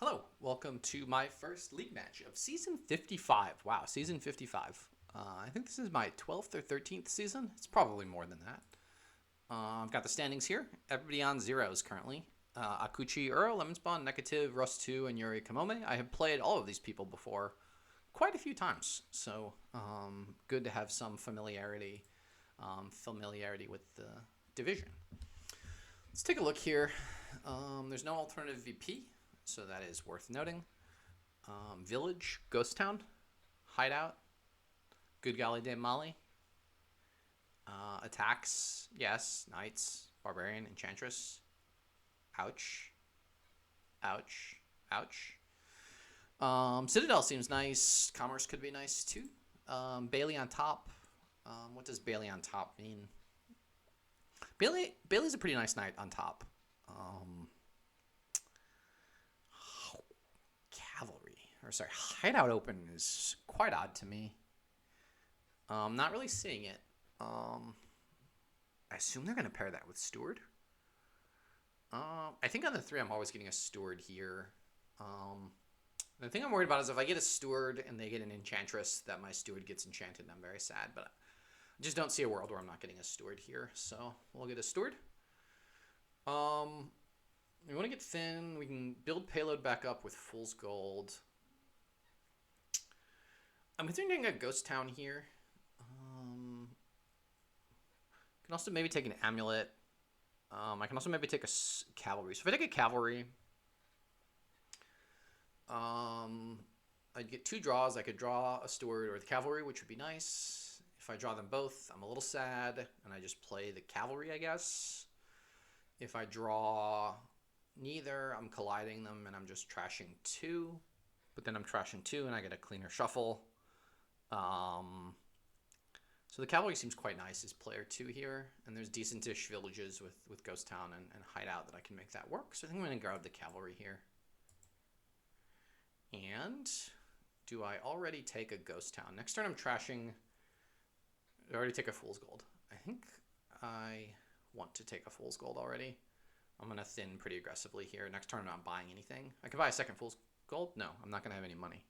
Hello, welcome to my first league match of season 55. Wow, season 55. I think this is my 12th or 13th season. It's probably more than that. I've got the standings here. Everybody on zeros currently. Akuchi, Uro, Lemonspawn, Negative, Rust2, and Yuri Kamome. I have played all of these people before quite a few times, so good to have some familiarity with the division. Let's take a look here. There's no alternative VP, so that is worth noting. Village, Ghost Town, Hideout, Good Golly Day Molly. Attacks, yes. Knights, Barbarian, Enchantress. Ouch. Ouch. Ouch. Citadel seems nice. Commerce could be nice too. Bailey on top. What does Bailey on top mean? Bailey's a pretty nice knight on top. Cavalry, or sorry, Hideout open is quite odd to me. Not really seeing it. I assume they're going to pair that with Steward. I think on the 3 I'm always getting a Steward here. The thing I'm worried about is if I get a Steward and they get an Enchantress, that my Steward gets enchanted and I'm very sad. But I just don't see a world where I'm not getting a Steward here. So we'll get a Steward. We want to get thin. We can build payload back up with Fool's Gold. I'm considering a Ghost Town here. Can also maybe take an Amulet. I can also maybe take a Cavalry. So if I take a Cavalry, I'd get 2 draws. I could draw a Steward or the Cavalry, which would be nice. If I draw them both, I'm a little sad, and I just play the Cavalry, I guess. If I draw neither, I'm colliding them, and I'm just trashing 2. But then I'm trashing 2, and I get a cleaner shuffle. So the Cavalry seems quite nice as player 2 here. And there's decent-ish villages with Ghost Town and Hideout that I can make that work. So I think I'm going to grab the Cavalry here. And do I already take a Ghost Town? Next turn I'm trashing. I already take a Fool's Gold. I think I want to take a Fool's Gold already. I'm going to thin pretty aggressively here. Next turn I'm not buying anything. I could buy a second Fool's Gold. No, I'm not going to have any money.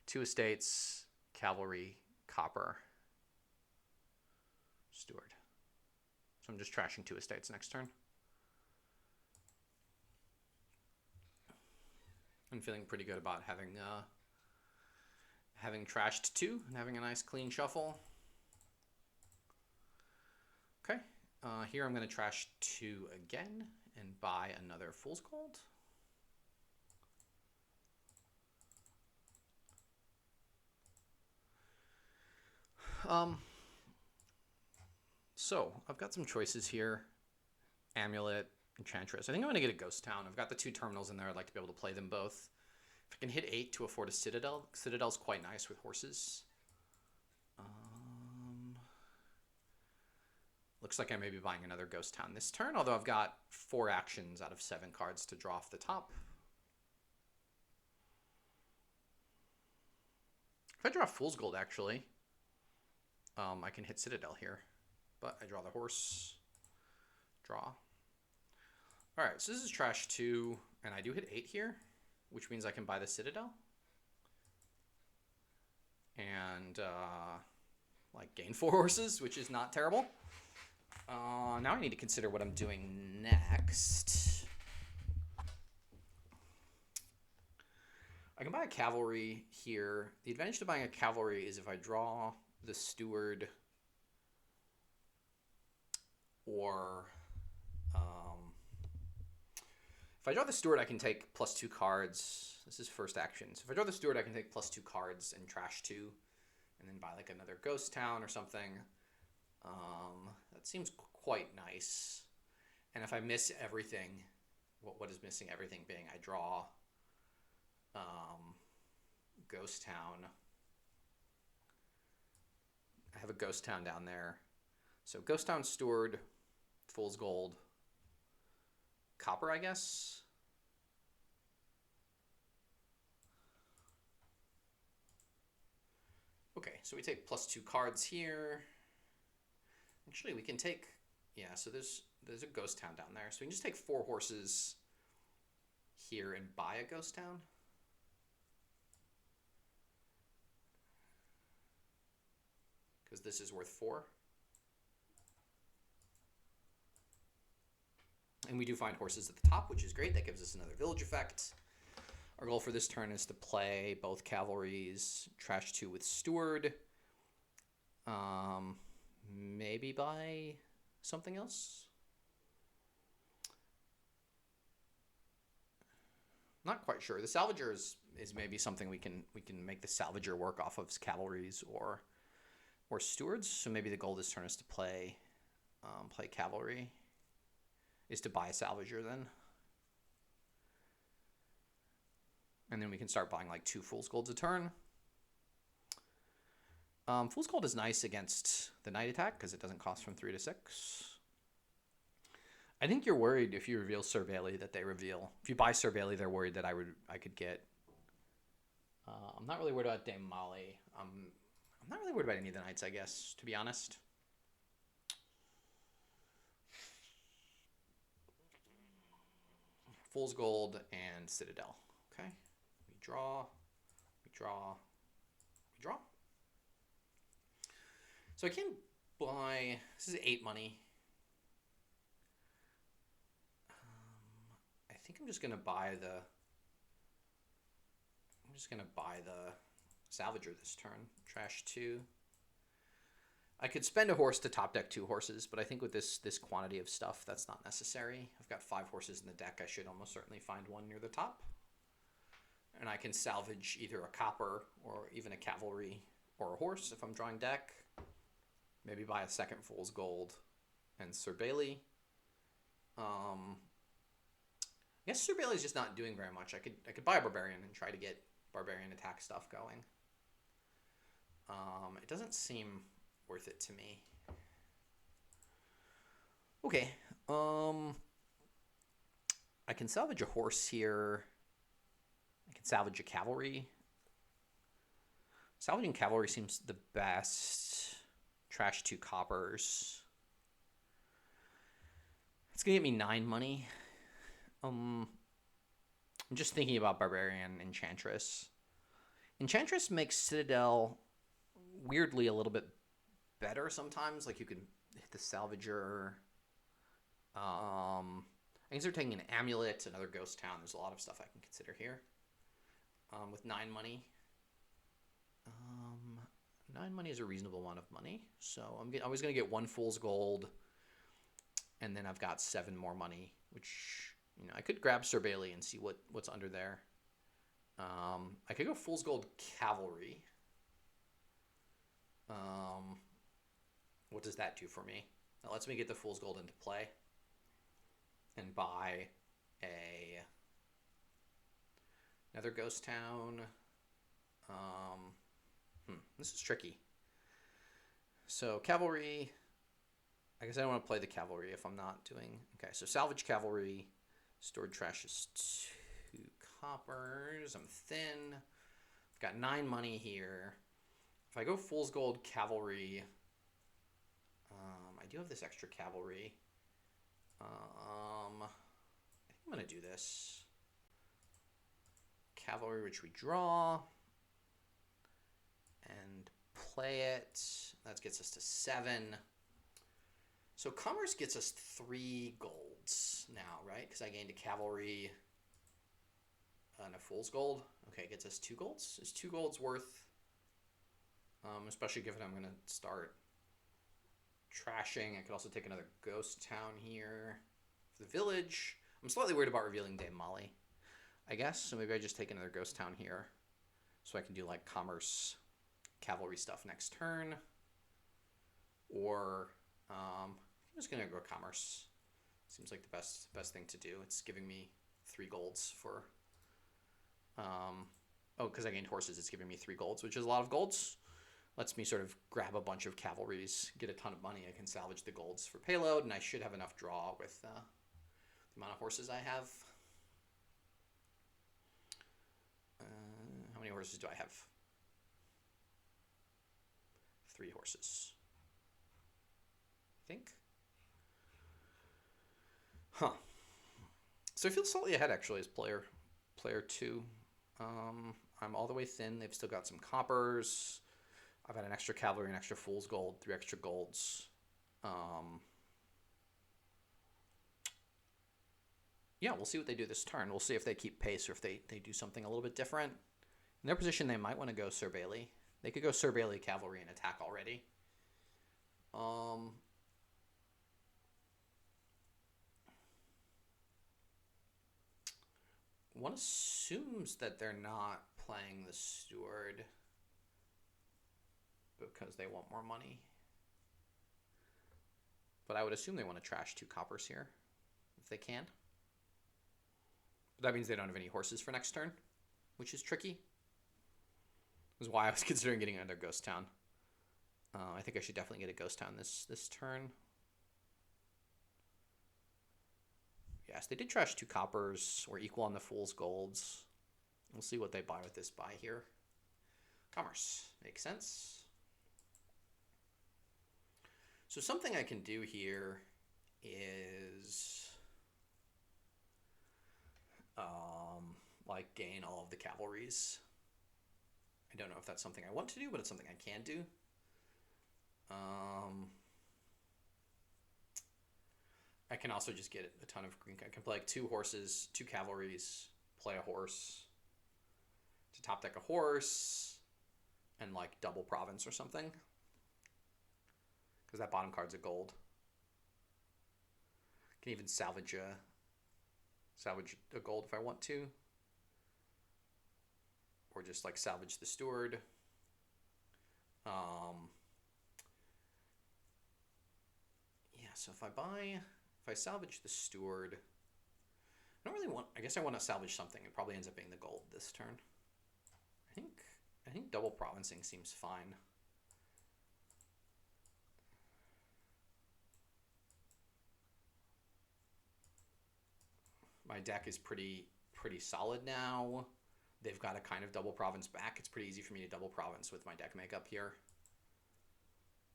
2 estates, Cavalry, Copper, Steward. So I'm just trashing 2 estates next turn. I'm feeling pretty good about having trashed 2 and having a nice clean shuffle. Okay, here I'm going to trash 2 again and buy another Fool's Gold. So I've got some choices here. Amulet, Enchantress. I think I'm going to get a Ghost Town. I've got the 2 terminals in there. I'd like to be able to play them both. If I can hit 8 to afford a Citadel. Citadel's quite nice with horses. Looks like I may be buying another Ghost Town this turn, although I've got 4 actions out of 7 cards to draw off the top. If I draw Fool's Gold, actually, I can hit Citadel here. But I draw the horse. Draw. Alright, so this is trash 2, and I do hit 8 here, which means I can buy the Citadel. And, like, gain 4 horses, which is not terrible. Now I need to consider what I'm doing next. I can buy a Cavalry here. The advantage to buying a Cavalry is if I draw the Steward or if I draw the Steward, I can take +2 cards. This is first action. So if I draw the Steward, I can take +2 cards and trash 2 and then buy like another Ghost Town or something. That seems quite nice. And if I miss everything, what is missing everything being I draw Ghost Town. I have a Ghost Town down there. So Ghost Town, Steward, Fool's Gold, Copper, I guess. Okay, so we take +2 cards here. Actually, we can take, yeah, so there's a Ghost Town down there. So we can just take 4 horses here and buy a ghost town. Because this is worth 4. And we do find horses at the top, which is great. That gives us another village effect. Our goal for this turn is to play both cavalries, trash 2 with Steward. Maybe buy something else. Not quite sure. The Salvager is maybe something we can make the Salvager work off of cavalries or Stewards. So maybe the goal this turn is to play cavalry. Is to buy a Salvager then. And then we can start buying like 2 Fool's Golds a turn. Fool's Gold is nice against the Knight attack because it doesn't cost from 3 to 6. I think you're worried if you reveal Sir Bailey that they reveal. If you buy Sir Bailey, they're worried that I could get. I'm not really worried about Dame Molly. I'm not really worried about any of the knights, I guess, to be honest. Fool's Gold and Citadel. Okay. We draw. We draw. We draw. So I can buy. This is 8 money. I think I'm just gonna buy the. I'm just gonna buy the Salvager this turn. Trash 2. I could spend a horse to top deck 2 horses, but I think with this quantity of stuff, that's not necessary. I've got 5 horses in the deck. I should almost certainly find one near the top. And I can salvage either a copper or even a cavalry or a horse if I'm drawing deck. Maybe buy a second Fool's Gold and Sir Bailey. I guess Sir Bailey's just not doing very much. I could buy a Barbarian and try to get Barbarian attack stuff going. It doesn't seem worth it to me. Okay. I can salvage a horse here. I can salvage a cavalry. Salvaging cavalry seems the best. Trash 2 coppers. It's gonna get me 9 money. I'm just thinking about Barbarian Enchantress. Enchantress makes Citadel weirdly a little bit better sometimes. Like you can hit the Salvager. I can start taking an Amulet, another ghost town. There's a lot of stuff I can consider here. With 9 money. 9 money is a reasonable amount of money. So I'm always going to get 1 Fool's Gold. And then I've got 7 more money, which, I could grab Sir Bailey and see what's under there. I could go Fool's Gold Cavalry. What does that do for me? That lets me get the Fool's Gold into play and buy another ghost town. This is tricky. So cavalry, I guess I don't want to play the cavalry if I'm not doing. Okay, so salvage cavalry, stored trash is 2 coppers. I'm thin. I've got 9 money here. If I go Fool's Gold cavalry, I do have this extra cavalry. I think I'm gonna do this. Cavalry, which we draw. And play it. That gets us to 7. So commerce gets us 3 golds now, right? Because I gained a cavalry and a Fool's Gold. Okay, it gets us 2 golds. Is 2 golds worth? Especially given I'm going to start trashing. I could also take another ghost town here for the village. I'm slightly worried about revealing Dame Molly, I guess. So maybe I just take another ghost town here so I can do like commerce cavalry stuff next turn. Or I'm just going to go commerce. Seems like the best thing to do. It's giving me 3 golds for... because I gained horses, it's giving me 3 golds, which is a lot of golds. Lets me sort of grab a bunch of cavalries, get a ton of money. I can salvage the golds for payload, and I should have enough draw with the amount of horses I have. How many horses do I have? 3 horses. I think. Huh. So I feel slightly ahead actually as player 2. I'm all the way thin. They've still got some coppers. I've got an extra cavalry, an extra fool's gold, 3 extra golds. Yeah, we'll see what they do this turn. We'll see if they keep pace or if they do something a little bit different. In their position, they might want to go Sir Bailey. They could go Sir Bailey cavalry and attack already. One assumes that they're not playing the Steward because they want more money. But I would assume they want to trash 2 coppers here if they can. But that means they don't have any horses for next turn, which is tricky. This is why I was considering getting another ghost town. I think I should definitely get a ghost town this turn. Yes, they did trash 2 coppers. We're equal on the fool's golds. We'll see what they buy with this buy here. Commerce. Makes sense. So something I can do here is like gain all of the cavalries. I don't know if that's something I want to do, but it's something I can do. I can also just get a ton of green. I can play like 2 horses, 2 cavalries, play a horse to top deck a horse, and like double province or something. Because that bottom card's a gold. I can even salvage a gold if I want to. Or just like salvage the Steward. Yeah, so if I salvage the Steward, I don't really want, I guess I want to salvage something. It probably ends up being the gold this turn. I think double provincing seems fine. My deck is pretty solid now. They've got a kind of double province back. It's pretty easy for me to double province with my deck makeup here.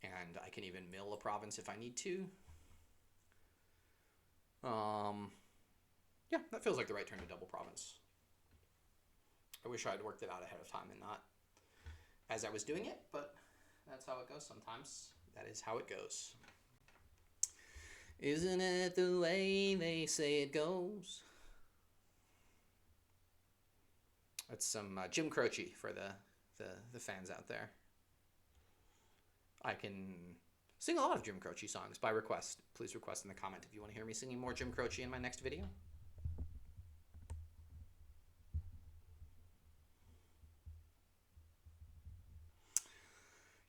And I can even mill a province if I need to. Yeah, that feels like the right turn to double province. I wish I had worked it out ahead of time and not as I was doing it, but that's how it goes sometimes. That is how it goes. Isn't it the way they say it goes? That's some Jim Croce for the fans out there. I can sing a lot of Jim Croce songs by request. Please request in the comment if you want to hear me singing more Jim Croce in my next video.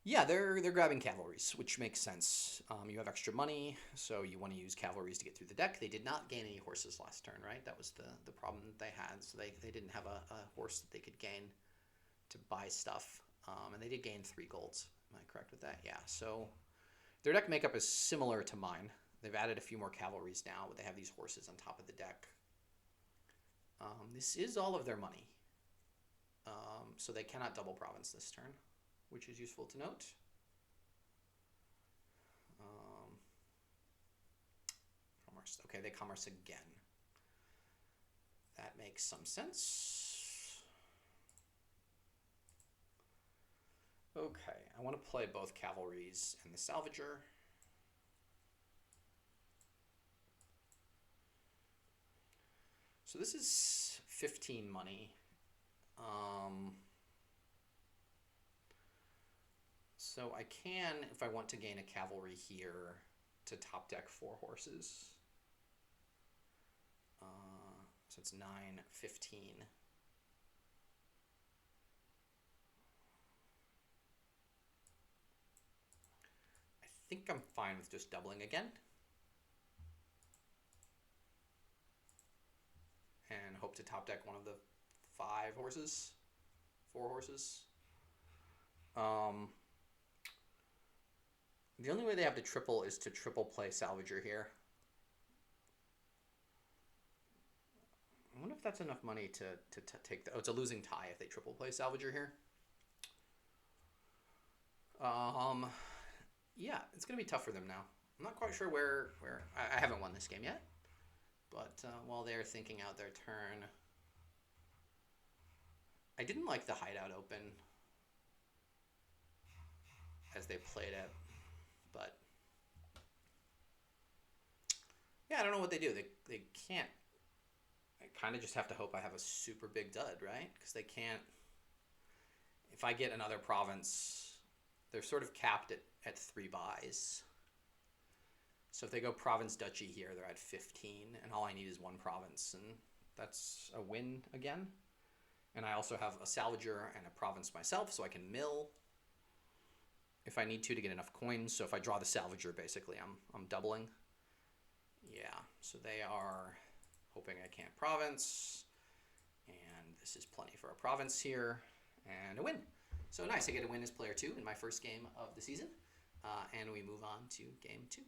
Yeah, they're grabbing cavalries, which makes sense. You have extra money, so you want to use cavalries to get through the deck. They did not gain any horses last turn, right? That was the problem that they had. So they didn't have a horse that they could gain to buy stuff. And they did gain 3 golds. Am I correct with that? Yeah, so their deck makeup is similar to mine. They've added a few more cavalries now, but they have these horses on top of the deck. This is all of their money. So they cannot double province this turn, which is useful to note. Commerce. Okay, they commerce again. That makes some sense. Okay, I want to play both cavalries and the Salvager. So this is 15 money. So I can, if I want to gain a cavalry here, to top deck 4 horses. So it's 9, 15. I think I'm fine with just doubling again. And hope to top deck one of the 5 horses, 4 horses. The only way they have to triple is to triple play Salvager here. I wonder if that's enough money to take the... Oh, it's a losing tie if they triple play Salvager here. Yeah, it's going to be tough for them now. I'm not quite sure where I haven't won this game yet. But while they're thinking out their turn, I didn't like the Hideout open as they played it, but yeah, I don't know what they do. They can't. I kind of just have to hope I have a super big dud, right? Because they can't. If I get another province, they're sort of capped at 3 buys. So if they go province duchy here, they're at 15, and all I need is 1 province, and that's a win again. And I also have a Salvager and a province myself, so I can mill if I need to get enough coins. So if I draw the Salvager, basically, I'm doubling. Yeah, so they are hoping I can't province, and this is plenty for a province here, and a win. So nice, I get a win as player 2 in my first game of the season, and we move on to game 2.